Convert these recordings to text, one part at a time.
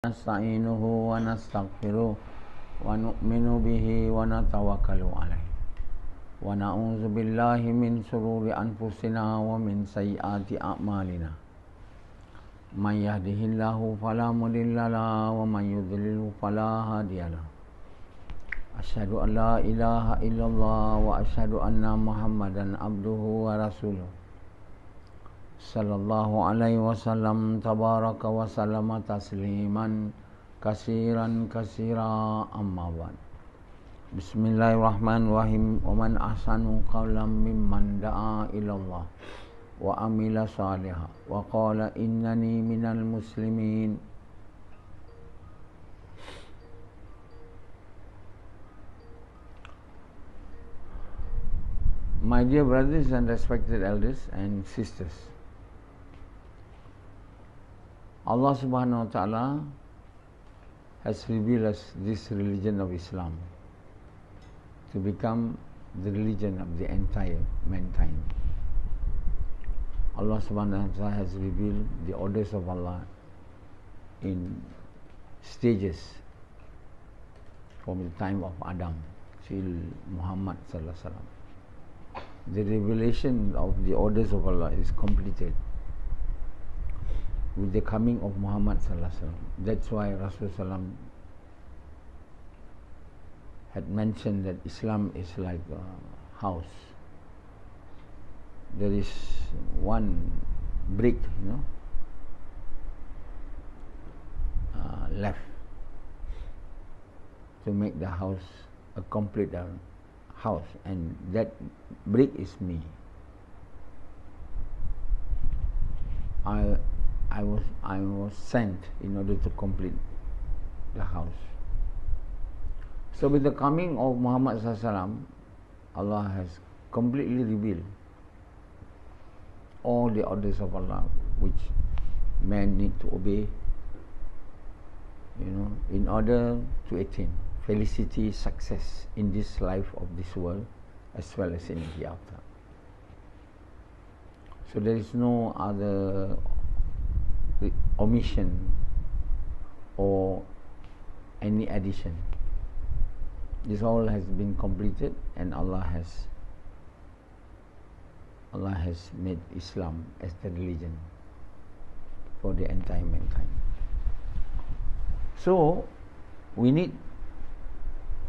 نستعينه ونستغفره ونؤمن به ونتوكل عليه ونعوذ بالله من شرور أنفسنا ومن سيئات أعمالنا من يهده الله فلا مضل له ومن يضلل فلا هادي له أشهد أن لا إله إلا الله وأشهد أن محمدا عبده ورسوله sallallahu alaihi wasallam tabaraka wa sallama tasliman kasiran kasira amma ba'd. Bismillahirrahmanirrahim. Wa man ahsanu qawlan mimman da'a ila Allah wa amila salihan wa qala innani minal muslimin. My dear brothers and respected elders and sisters, Allah subhanahu wa ta'ala has revealed us this religion of Islam to become the religion of the entire mankind. Allah subhanahu wa ta'ala has revealed the orders of Allah in stages from the time of Adam till Muhammad sallallahu alaihi wasallam. The revelation of the orders of Allah is completed with the coming of Muhammad sallallahu alaihi wasallam. That's why Rasulullah sallam had mentioned that Islam is like a house. There is one brick, left to make the house a complete house, and that brick is me. I was sent in order to complete the house. So with the coming of Muhammad sallallahu alaihi wasallam, Allah has completely revealed all the orders of Allah which man need to obey, in order to attain felicity, success in this life of this world as well as in the hereafter. So there is no other omission or any addition. This all has been completed, and Allah has made Islam as the religion for the entire mankind. So we need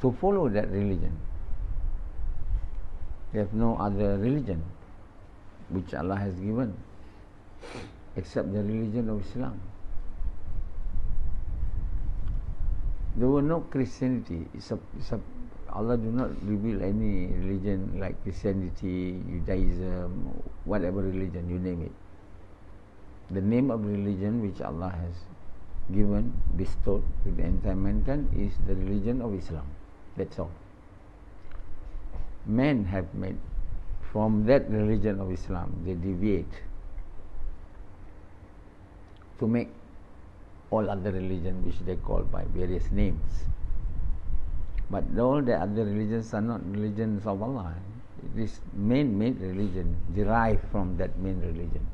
to follow that religion. We have no other religion which Allah has given except the religion of Islam. There were no Christianity. Allah do not reveal any religion like Christianity, Judaism, whatever religion, you name it. The name of religion which Allah has given, bestowed to the entire mankind is the religion of Islam. That's all. Men have made from that religion of Islam, they deviate to make all other religion which they call by various names. But all the other religions are not religions of Allah. This man-made religion derived from that main religion.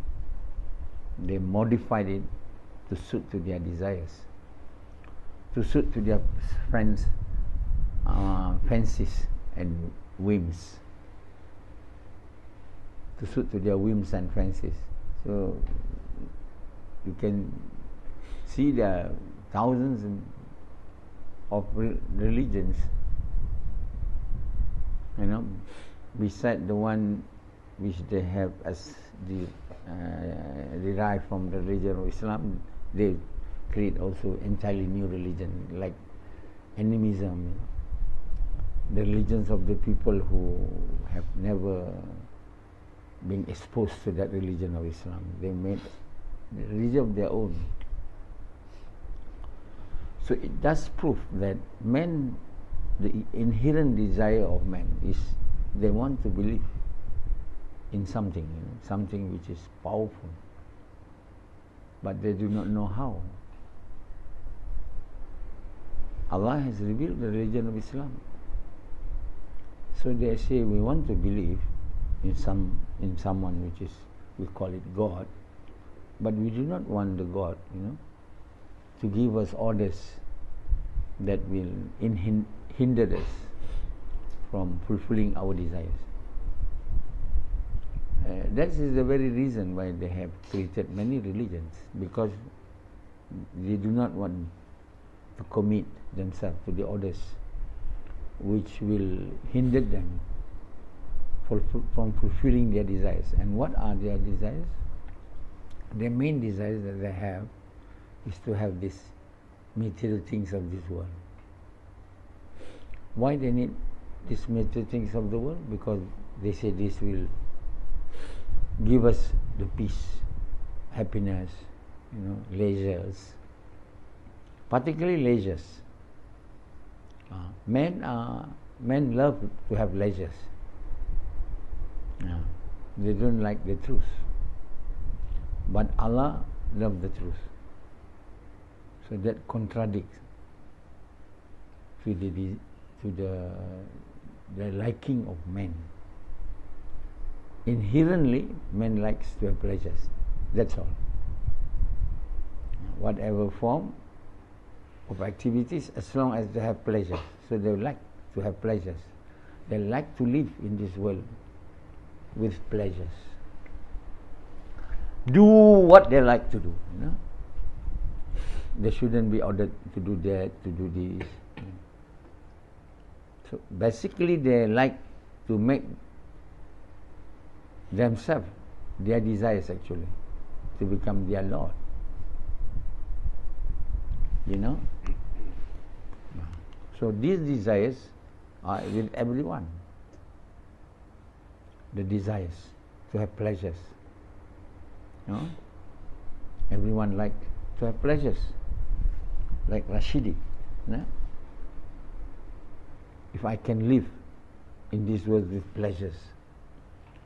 They modified it to suit to their desires, to suit to their friends' fancies and whims, to suit to their whims and fancies. So you can see there are thousands of religions, beside the one which they have as the derived from the religion of Islam. They create also entirely new religion like animism, the religions of the people who have never been exposed to that religion of Islam. They made the religion of their own. So it does prove that men, the inherent desire of man is they want to believe in something, something which is powerful, but they do not know how. Allah has revealed the religion of Islam. So they say we want to believe in someone which is, we call it God, but we do not want the God, to give us orders that will hinder us from fulfilling our desires. That is the very reason why they have created many religions, because they do not want to commit themselves to the orders which will hinder them from fulfilling their desires. And what are their desires? Their main desires that they have is to have these material things of this world. Why they need these material things of the world? Because they say this will give us the peace, happiness, leisures, particularly leisures. Men love to have leisures. They don't like the truth. But Allah loves the truth. So that contradicts to the liking of men. Inherently, man likes to have pleasures. That's all. Whatever form of activities, as long as they have pleasure. So they like to have pleasures. They like to live in this world with pleasures. Do what they like to do. They shouldn't be ordered to do that, to do this. So basically, they like to make themselves their desires, actually, to become their Lord. So these desires are with everyone. The desires to have pleasures. Everyone like to have pleasures. Like Rashidi. If I can live in this world with pleasures,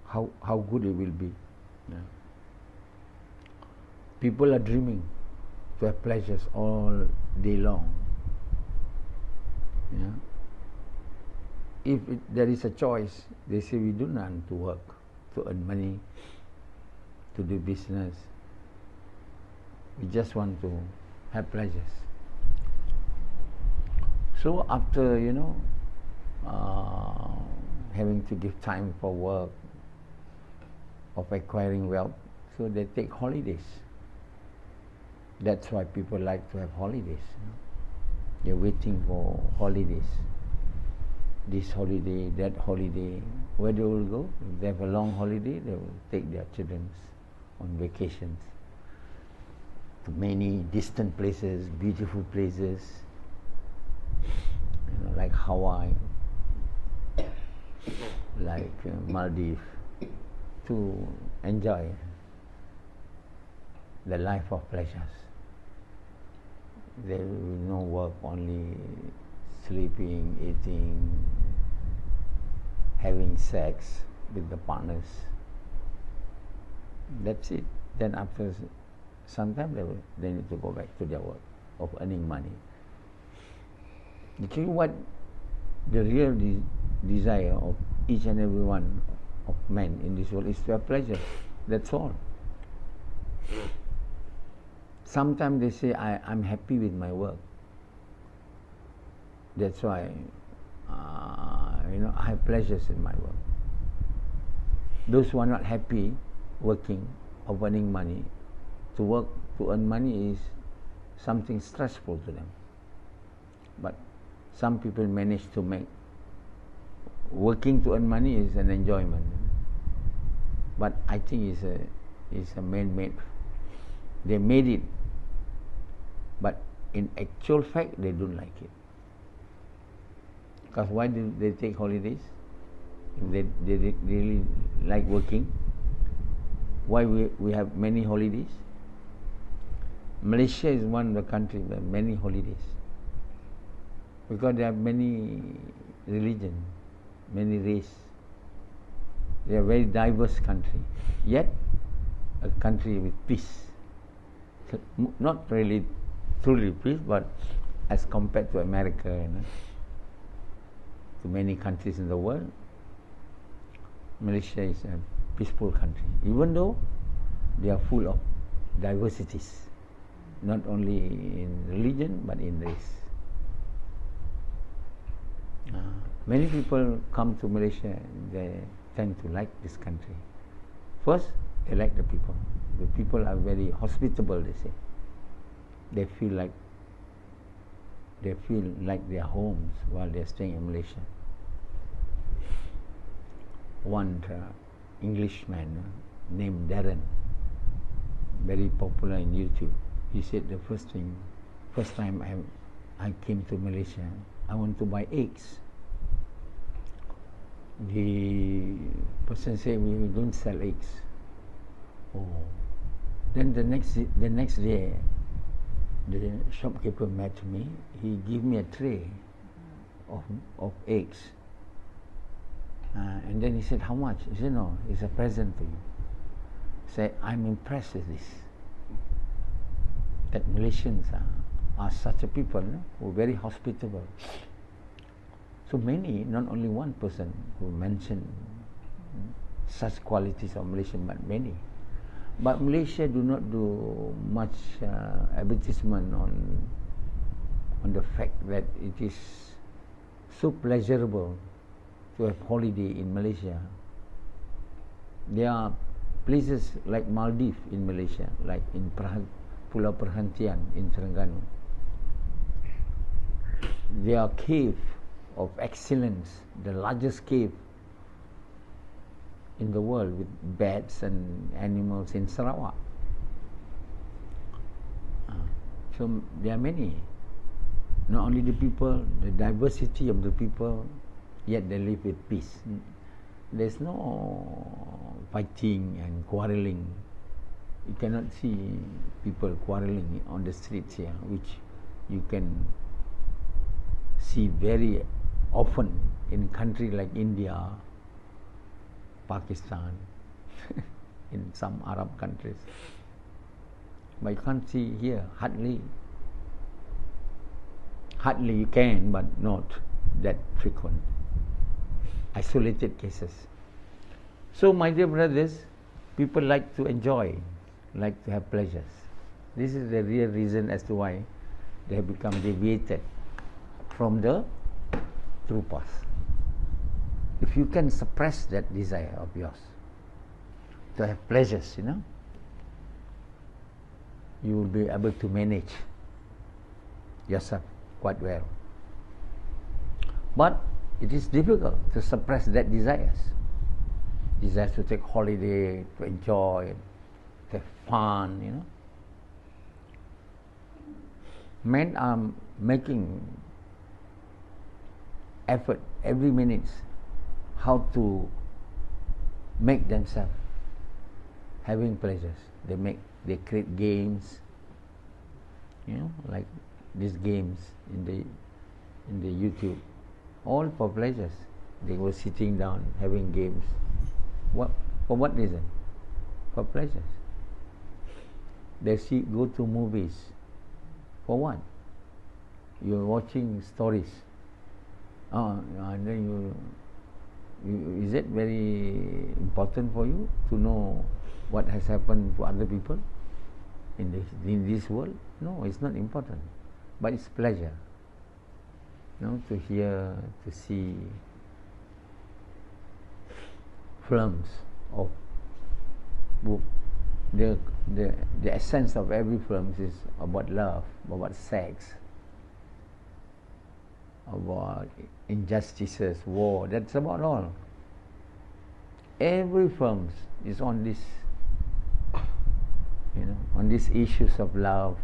how good it will be. People are dreaming to have pleasures all day long. If there is a choice, they say we do not want to work, to earn money, to do business. We just want to have pleasures. So after, having to give time for work, of acquiring wealth, so they take holidays. That's why people like to have holidays. They're waiting for holidays. This holiday, that holiday. Where they will go? If they have a long holiday, they will take their children on vacations to many distant places, beautiful places, like Hawaii, like Maldives, to enjoy the life of pleasures. There will no work, only sleeping, eating, having sex with the partners. That's it. Then after some time, they need to go back to their work of earning money. You see what the real desire of each and every one of men in this world is to have pleasure. That's all. Sometimes they say, I'm happy with my work. That's why, I have pleasures in my work. Those who are not happy working or earning money, to work to earn money is something stressful to them. But some people manage to make working to earn money is an enjoyment. But I think it's a man-made. They made it, but in actual fact, they don't like it. Because why do they take holidays? If they really like working. Why we have many holidays? Malaysia is one of the countries where many holidays. Because there are many religions, many races. They are a very diverse country. Yet, a country with peace. Not really truly peace, but as compared to America, to many countries in the world, Malaysia is a peaceful country, even though they are full of diversities. not only in religion but in race. Many people come to Malaysia, they tend to like this country. First, they like the people. The people are very hospitable, they say. They feel like their homes while they're staying in Malaysia. One Englishman named Darren, very popular in YouTube, he said the first time I came to Malaysia, I want to buy eggs. The person said, we don't sell eggs. Oh. Then the next day, the shopkeeper met me. He gave me a tray of eggs. And then he said, how much? He said, no, it's a present to you. I said, I'm impressed with this. That Malaysians are such a people, no? Who are very hospitable. So many, not only one person who mentioned such qualities of Malaysian, but many. But Malaysia do not do much advertisement on the fact that it is so pleasurable to have holiday in Malaysia. There are places like Maldives in Malaysia, like in Pulau Perhentian in Terengganu. There are caves of excellence, the largest cave in the world with bats and animals in Sarawak. So there are many. Not only the people, the diversity of the people, yet they live with peace. There's no fighting and quarreling. You cannot see people quarreling on the streets here, which you can see very often in countries like India, Pakistan, in some Arab countries. But you can't see here, hardly. Hardly you can, but not that frequent. Isolated cases. So, my dear brothers, people like to enjoy, like to have pleasures. This is the real reason as to why they have become deviated from the true path. If you can suppress that desire of yours to have pleasures, you will be able to manage yourself quite well. But it is difficult to suppress that desires. Desires to take holiday, to enjoy, to have fun, Men are making effort every minute how to make themselves having pleasures. They create games, like these games in the YouTube, all for pleasures. They were sitting down having games. For what reason? For pleasures. They go to movies. For what? You're watching stories. And then is it very important for you to know what has happened to other people in this world? No, it's not important. But it's pleasure, to hear, to see films of book. The essence of every film is about love, about sex, about injustices, war. That's about all. Every film is on this, on these issues of love,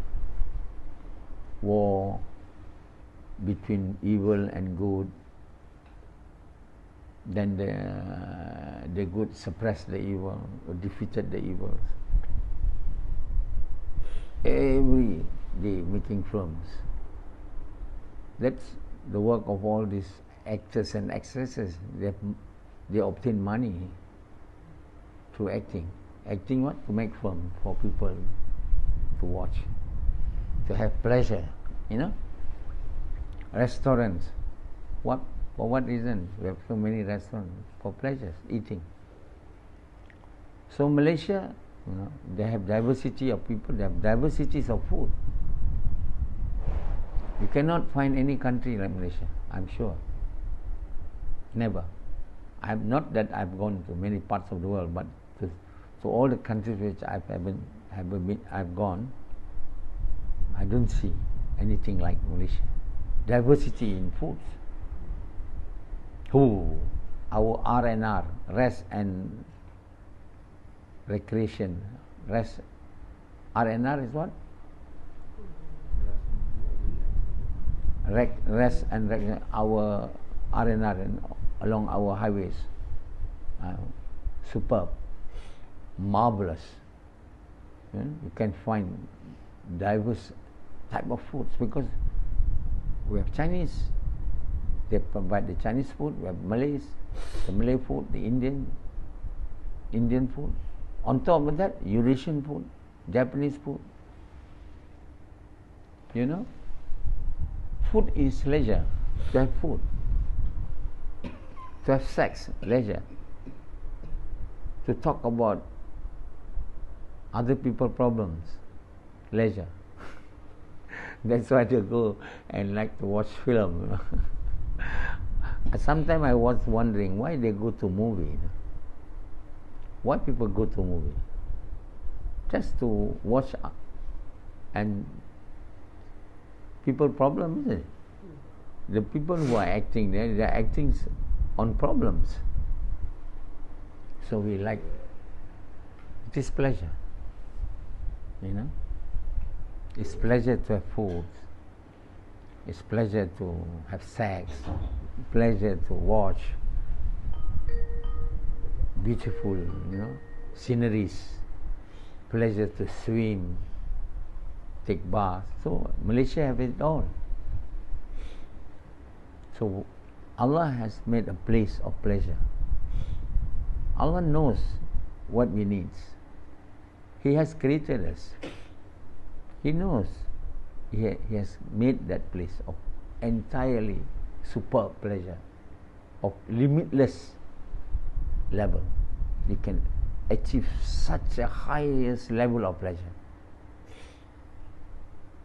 war between evil and good. Then the good suppressed the evil or defeated the evils. Every day making films. That's the work of all these actors and actresses. They obtain money through acting. Acting what? To make film for people to watch, to have pleasure. Restaurants. For what reason? We have so many restaurants for pleasures, eating. So Malaysia You know, they have diversity of people, they have diversities of food. You cannot find any country like Malaysia, I'm sure. Never. Not that I've gone to many parts of the world, but to all the countries which I've gone, I don't see anything like Malaysia. Diversity in foods. Our R&R, rest and recreation. R&R is what? Rest and recreation. Our R&R along our highways. Superb. Marvelous. You can find diverse type of foods because we have Chinese, they provide the Chinese food, we have Malays, the Malay food, the Indian food. On top of that, Eurasian food, Japanese food. You know, food is leisure. To have food, to have sex, leisure. To talk about other people's problems, leisure. That's why they go and like to watch film. Sometimes I was wondering why they go to movie. Why people go to movie? Just to watch and people problem, isn't it? The people who are acting there, they are acting on problems. So we like, it is pleasure. You know? It's pleasure to have food. It's pleasure to have sex. Pleasure to watch beautiful, sceneries. Pleasure to swim, take bath. So Malaysia have it all. So Allah has made a place of pleasure. Allah knows what we need. He has created us. He knows. He has made that place of entirely superb pleasure, of limitless level. You can achieve such a highest level of pleasure,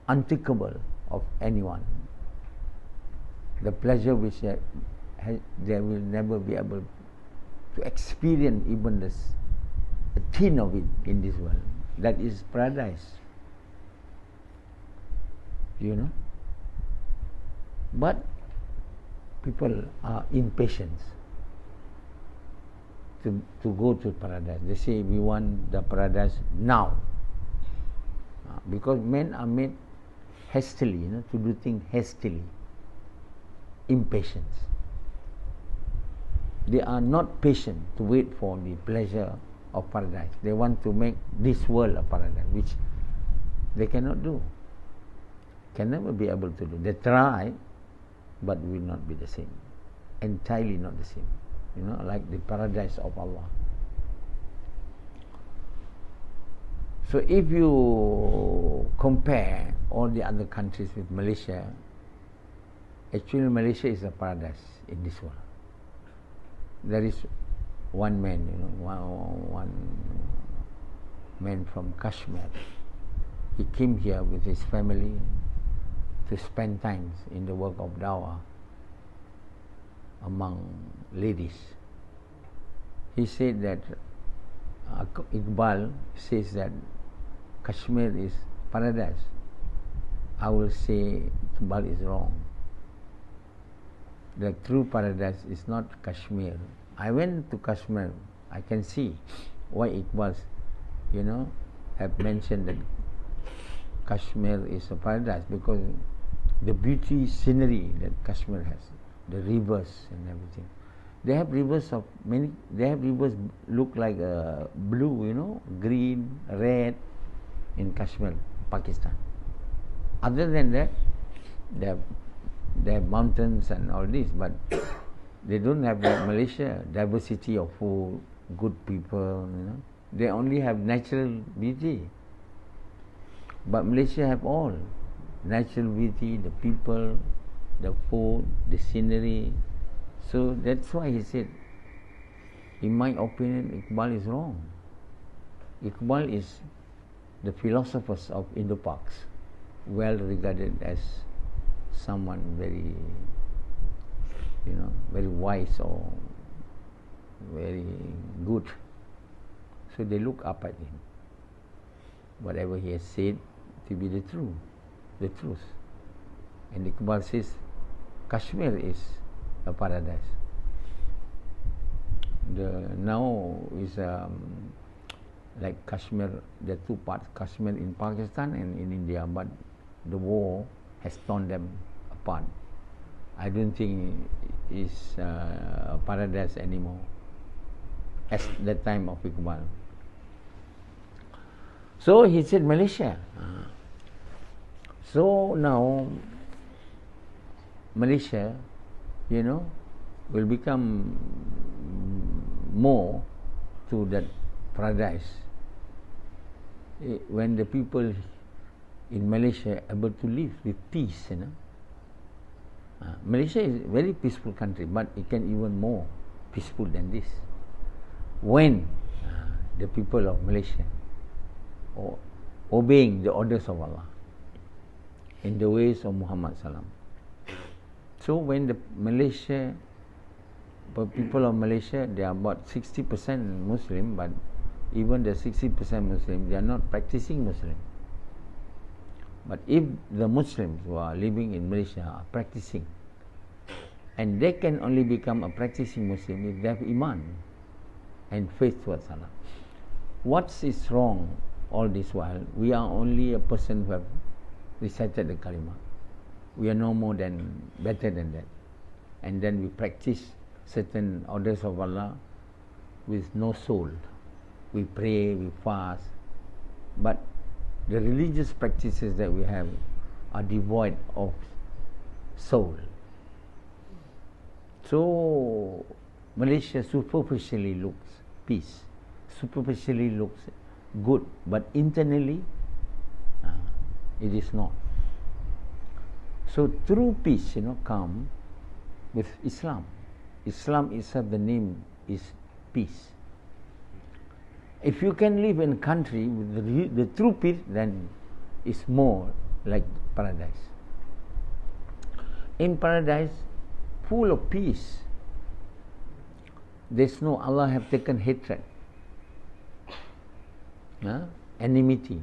unthinkable of anyone. The pleasure which they will never be able to experience even a tin of it in this world. That is paradise. You know? But people are impatient to go to paradise. They say we want the paradise now. Because men are made hastily, to do things hastily. Impatience. They are not patient to wait for the pleasure of paradise. They want to make this world a paradise, which they cannot do. Can never be able to do. They try, but will not be the same. Entirely not the same. Like the paradise of Allah. So if you compare all the other countries with Malaysia, actually Malaysia is a paradise in this world. There is one man, one man from Kashmir. He came here with his family to spend time in the work of dawah among ladies. He said that Iqbal says that Kashmir is paradise. I will say Iqbal is wrong. The true paradise is not Kashmir. I went to Kashmir. I can see why Iqbal, have mentioned that Kashmir is a paradise, because the beauty scenery that Kashmir has, the rivers and everything. They have rivers look like blue, green, red in Kashmir, Pakistan. Other than that, they have mountains and all this, but they don't have like Malaysia, diversity of food, good people, They only have natural beauty. But Malaysia have all. Natural beauty, the people, the food, the scenery. So that's why he said, in my opinion, Iqbal is wrong. Iqbal is the philosophers of Indo-Pacs, well regarded as someone very, very wise or very good. So they look up at him. Whatever he has said to be the truth. And Iqbal says, Kashmir is a paradise. Now is like Kashmir, there are two parts, Kashmir in Pakistan and in India, but the war has torn them apart. I don't think it's a paradise anymore at the time of Iqbal. So he said Malaysia. So now Malaysia, will become more to that paradise when the people in Malaysia are able to live with peace. Malaysia is a very peaceful country, but it can even more peaceful than this when the people of Malaysia are obeying the orders of Allah in the ways of Muhammad Sallam. So when the people of Malaysia, they are about 60% Muslim, but even the 60% Muslim, they are not practicing Muslim. But if the Muslims who are living in Malaysia are practicing, and they can only become a practicing Muslim if they have Iman and faith towards Allah. What is wrong all this while? We are only a person who have recited the kalima. We are no more than better than that. And then we practice certain orders of Allah with no soul. We pray, we fast, but the religious practices that we have are devoid of soul. So Malaysia superficially looks peace, superficially looks good, but internally it is not. So true peace, come with Islam. Islam itself, the name is peace. If you can live in a country with the true peace, then it's more like paradise. In paradise, full of peace, there's no Allah have taken hatred, enmity,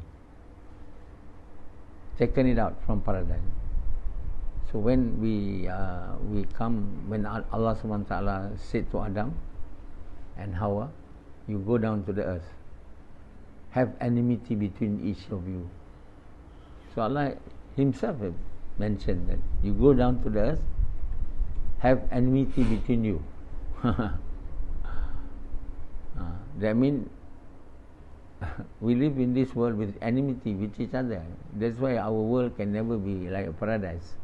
taken it out from paradise. So when we come, when Allah subhanahu wa ta'ala said to Adam and Hawa, you go down to the earth, have enmity between each of you. So Allah himself mentioned that you go down to the earth, have enmity between you. That means we live in this world with enmity with each other. That's why our world can never be like a paradise.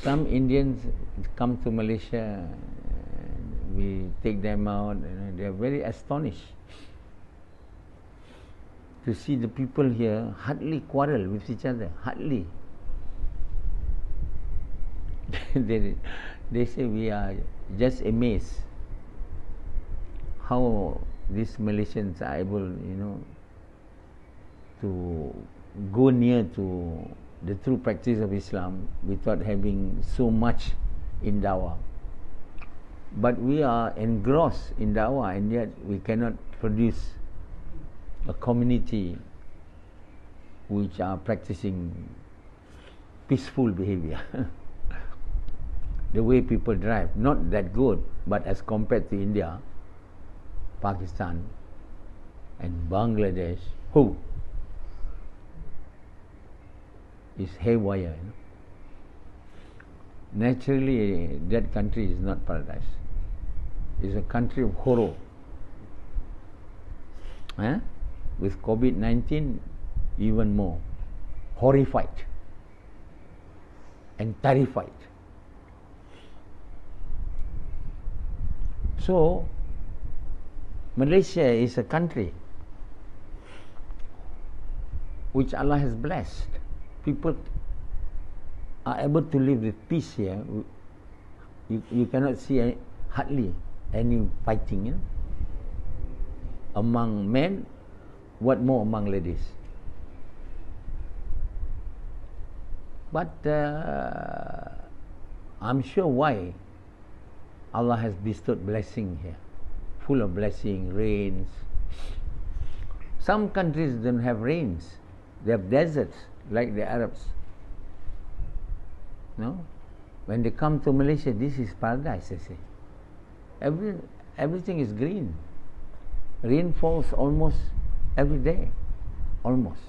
Some Indians come to Malaysia, we take them out, they are very astonished to see the people here hardly quarrel with each other, hardly. They say we are just amazed how these Malaysians are able, to go near to the true practice of Islam without having so much in dawah. But we are engrossed in dawah, and yet we cannot produce a community which are practicing peaceful behavior. The way people drive, not that good, but as compared to India, Pakistan and Bangladesh, is haywire. Naturally, that country is not paradise. It's a country of horror. With COVID-19, even more horrified and terrified. So, Malaysia is a country which Allah has blessed. People are able to live with peace here. You cannot see hardly any fighting, you know, among men, what more among ladies? But I'm sure why Allah has bestowed blessing here, full of blessing, rains. Some countries don't have rains; they have deserts, like the Arabs. No, when they come to Malaysia, this is paradise. They say, everything is green. Rain falls almost every day, almost.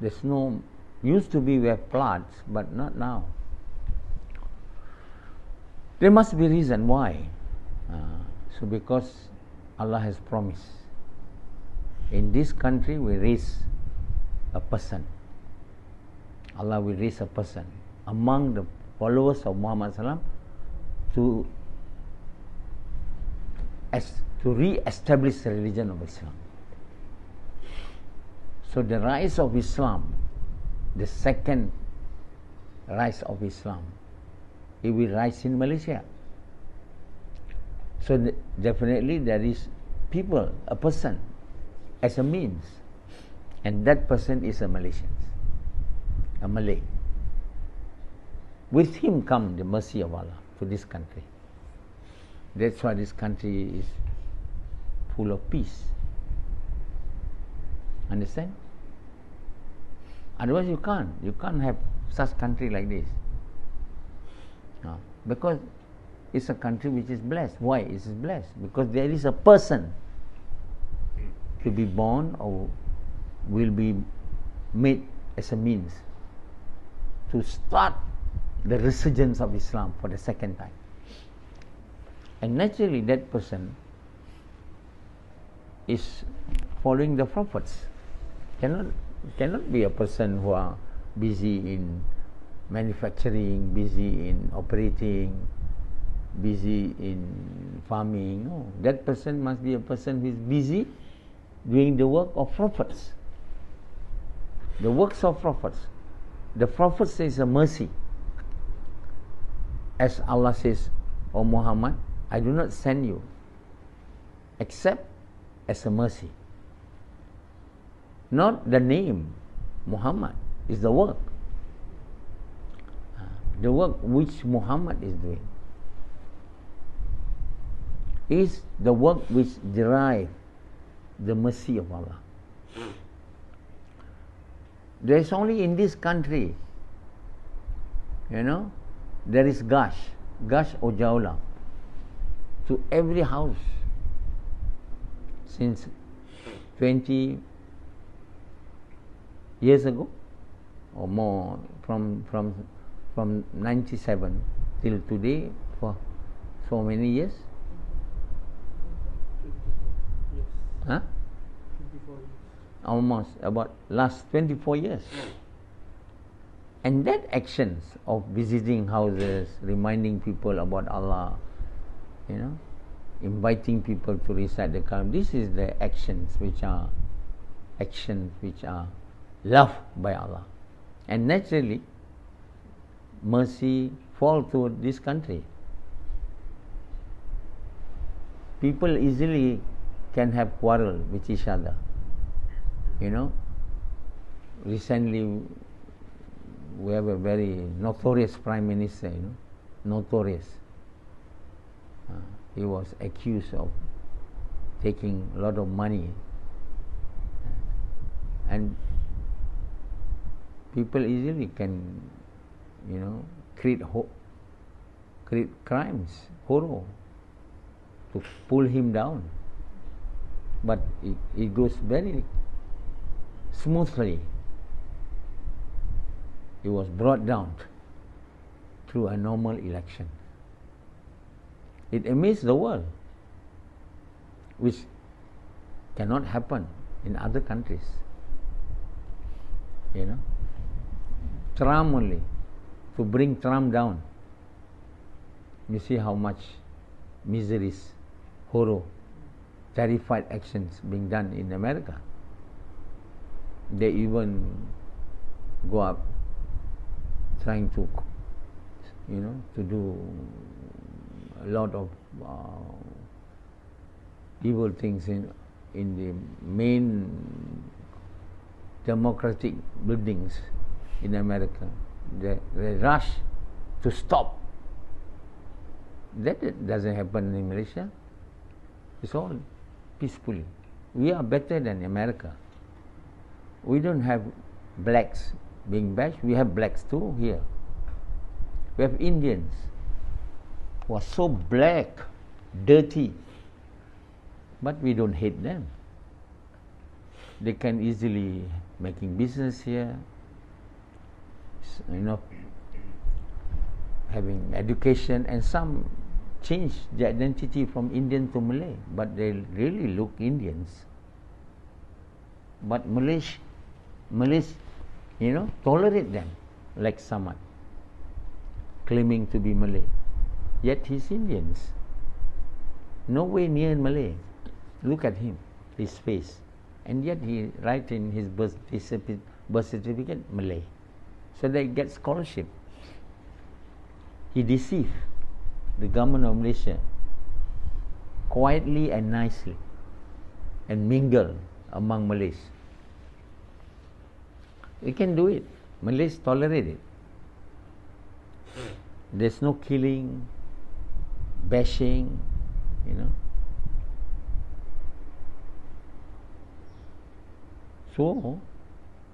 There's no. Used to be we have floods, but not now. There must be reason why. So because Allah has promised, in this country we raise a person. Allah will raise a person among the followers of Muhammad Sallam to re-establish the religion of Islam. So the rise of Islam, the second rise of Islam, it will rise in Malaysia. So definitely there is people, a person as a means, and that person is a Malaysian, a Malay. With him come the mercy of Allah to this country. That's why this country is full of peace. Understand? Otherwise you can't have such country like this. No. Because it's a country which is blessed. Why is it blessed? Because there is a person to be born or will be made as a means to start the resurgence of Islam for the second time. And naturally that person is following the prophets. Cannot be a person who are busy in manufacturing, busy in operating, busy in farming. No, that person must be a person who is busy doing the work of prophets. The works of prophets. The prophet says a mercy. As Allah says, O Muhammad, I do not send you except as a mercy. Not the name Muhammad is the work. The work which Muhammad is doing is the work which derive the mercy of Allah. There is only in this country, there is gush or jaula to every house since 20 years ago or more, from 97 till today, for so many years. Huh? 24 years. Almost about last 24 years. And that actions of visiting houses, reminding people about Allah, inviting people to recite the Quran, this is the actions which are loved by Allah. And naturally, mercy fall to this country. People easily can have quarrel with each other. Recently we have a very notorious Prime Minister, notorious. He was accused of taking a lot of money. And people easily can, create crimes, horror, to pull him down. But it goes very smoothly. He was brought down through a normal election. It amazed the world, which cannot happen in other countries. Trump only, to bring Trump down. You see how much miseries, horror, terrified actions being done in America. They even go up trying to, to do a lot of evil things in the main democratic buildings in America. They rush to stop. That doesn't happen in Malaysia. It's all peacefully. We are better than America. We don't have blacks being bashed. We have blacks too here. We have Indians who are so black, dirty, but we don't hate them. They can easily making business here, having education, and some change their identity from Indian to Malay, but they really look Indians. But Malays, tolerate them like someone claiming to be Malay, yet he's Indians. No way near Malay. Look at him, his face, and yet he write in his birth certificate Malay, so they get scholarship. He deceived the government of Malaysia quietly and nicely, and mingle among Malays. We can do it. Malays tolerate it. There's no killing, bashing, So,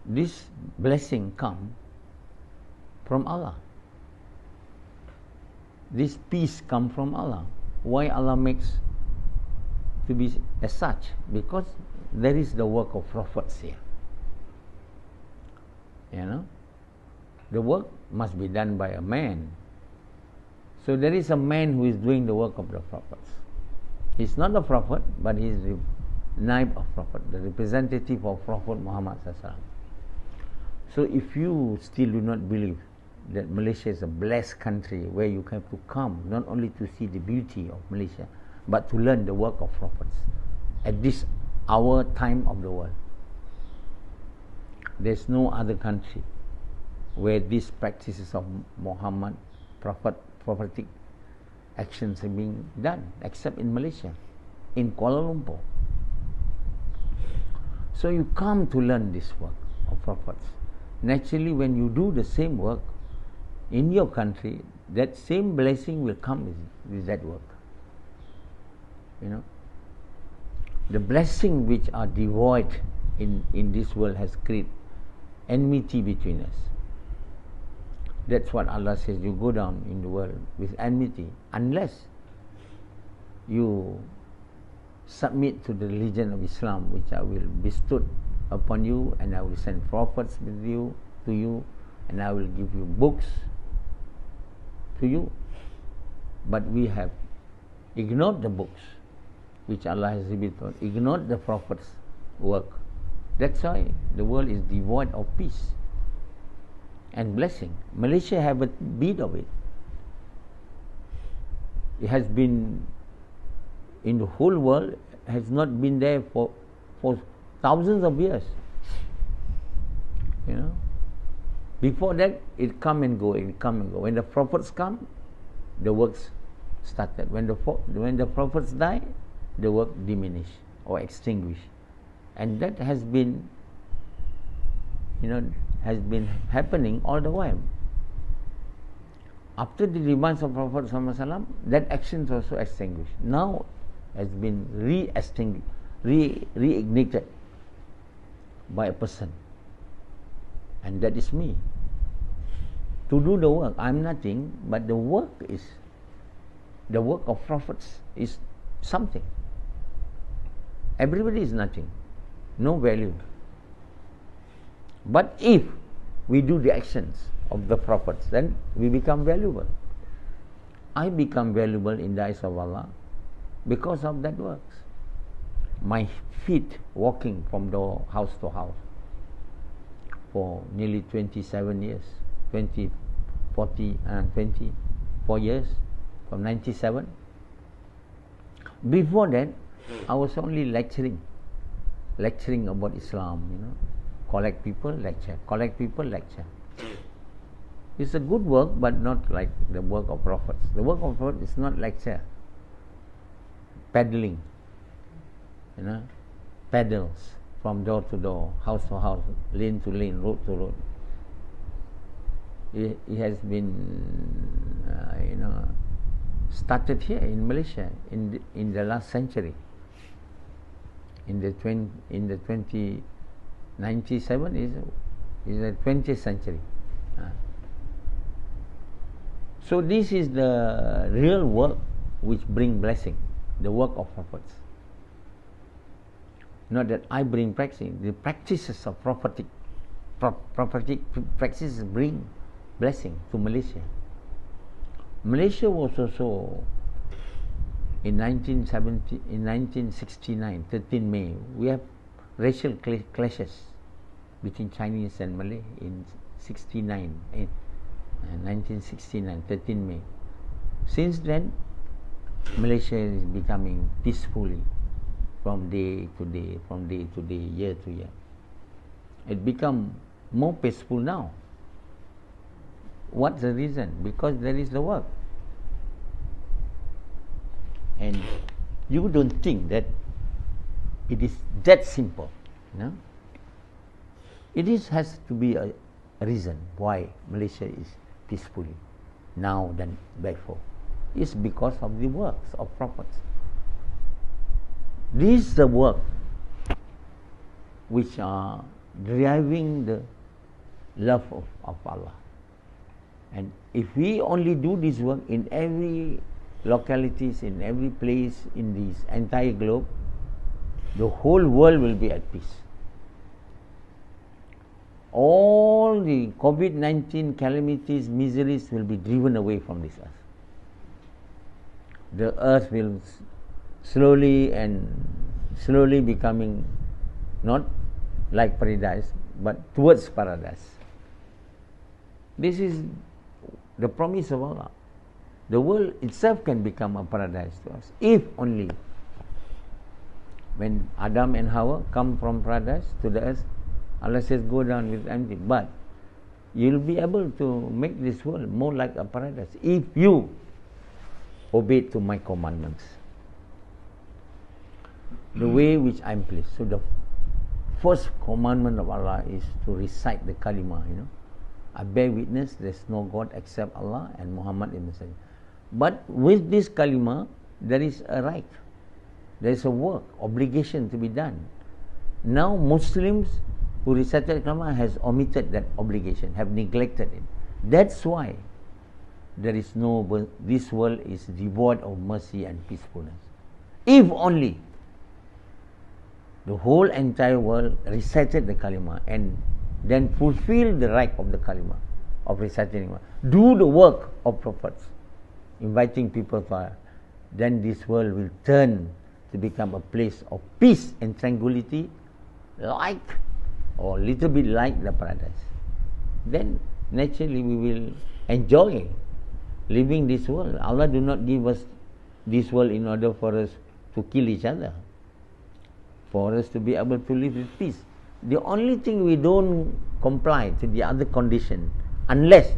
this blessing come from Allah. This peace come from Allah. Why Allah makes to be as such? Because there is the work of prophets here. The work must be done by a man. So there is a man who is doing the work of the prophets. He's not a prophet, but he is the naib of prophet, the representative of Prophet Muhammad SAW. So if you still do not believe that Malaysia is a blessed country where you have to come not only to see the beauty of Malaysia, but to learn the work of prophets at this our time of the world, there's no other country where these practices of Muhammad prophetic actions are being done except in Malaysia, in Kuala Lumpur. So you come to learn this work of prophets. Naturally, when you do the same work in your country, that same blessing will come with that work. The blessing which are devoid in this world has created enmity between us. That's what Allah says, you go down in the world with enmity unless you submit to the religion of Islam, which I will bestow upon you, and I will send prophets with you to you, and I will give you books to you. But we have ignored the books which Allah has revealed, ignored the prophets' work. That's why the world is devoid of peace and blessing. Malaysia have a bit of it. It has been in the whole world, has not been there for thousands of years. Before that, it come and go. When the prophets come, the works started. When the prophets die, the work diminished or extinguished, and that has been, happening all the while. After the demands of Prophet ﷺ, that action is also extinguished. Now has been reignited by a person, and that is me. To do the work, I'm nothing, but the work of prophets is something. Everybody is nothing, no value. But if we do the actions of the prophets, then we become valuable. I become valuable in the eyes of Allah because of that works. My feet walking from the house to house for nearly 27 years, 24 years, from 97. Before that, I was only lecturing about Islam, collect people, lecture. It's a good work, but not like the work of prophets. The work of prophets is not lecture, peddling, pedals from door to door, house to house, lane to lane, road to road. It has been, started here in Malaysia in the last century. In the 2097 is the 20th century. So this is the real work which bring blessing, the work of prophets. Not that I bring practice, the practices of prophetic practices bring blessing to Malaysia. Malaysia was also in 1969, 13 May, we have racial clashes between Chinese and Malay in 1969, 13 May. Since then, Malaysia is becoming peacefully from day to day, year to year. It become more peaceful now. What's the reason? Because there is the work. And you don't think that it is that simple. It has to be a reason why Malaysia is peacefully now than before. It's because of the works of prophets. This is the work which are driving the love of Allah. And if we only do this work in every localities, in every place in this entire globe, the whole world will be at peace. All the COVID-19 calamities, miseries will be driven away from this earth. The earth will slowly becoming not like paradise, but towards paradise. This is the promise of Allah. The world itself can become a paradise to us, if only when Adam and Hawa come from paradise to the earth, Allah says go down with empty. But you'll be able to make this world more like a paradise if you obey to my commandments, the way which I'm pleased. So the first commandment of Allah is to recite the kalima. I bear witness there's no God except Allah and Muhammad is Messenger. But with this kalima, there is a right, there is a work, obligation to be done. Now Muslims who recited kalima has omitted that obligation, have neglected it. That's why there is this world is devoid of mercy and peacefulness. If only the whole entire world recited the kalima and then fulfill the right of the kalima, of reciting kalima, do the work of prophets, inviting people for, then this world will turn to become a place of peace and tranquility, like or little bit like the paradise. Then naturally we will enjoy living this world. Allah do not give us this world in order for us to kill each other, for us to be able to live with peace. The only thing we don't comply to the other condition unless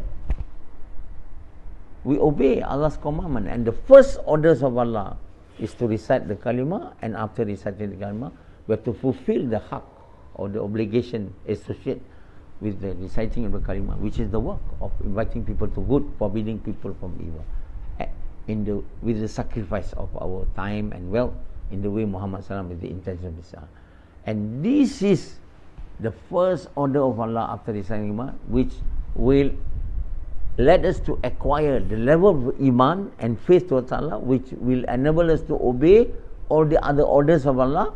we obey Allah's commandment. And the first orders of Allah is to recite the kalima, and after reciting the kalima, we have to fulfill the haq or the obligation associated with the reciting of the kalima, which is the work of inviting people to good, forbidding people from evil, with the sacrifice of our time and wealth in the way Muhammad SAW with the intention of Islam. And this is the first order of Allah after reciting kalima, which will let us to acquire the level of iman and faith towards Allah, which will enable us to obey all the other orders of Allah.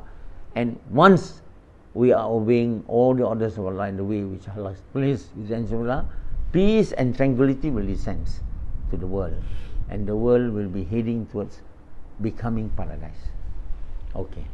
And once we are obeying all the orders of Allah in the way which Allah has placed with Allah, peace and tranquility will descend to the world, and the world will be heading towards becoming paradise. Okay.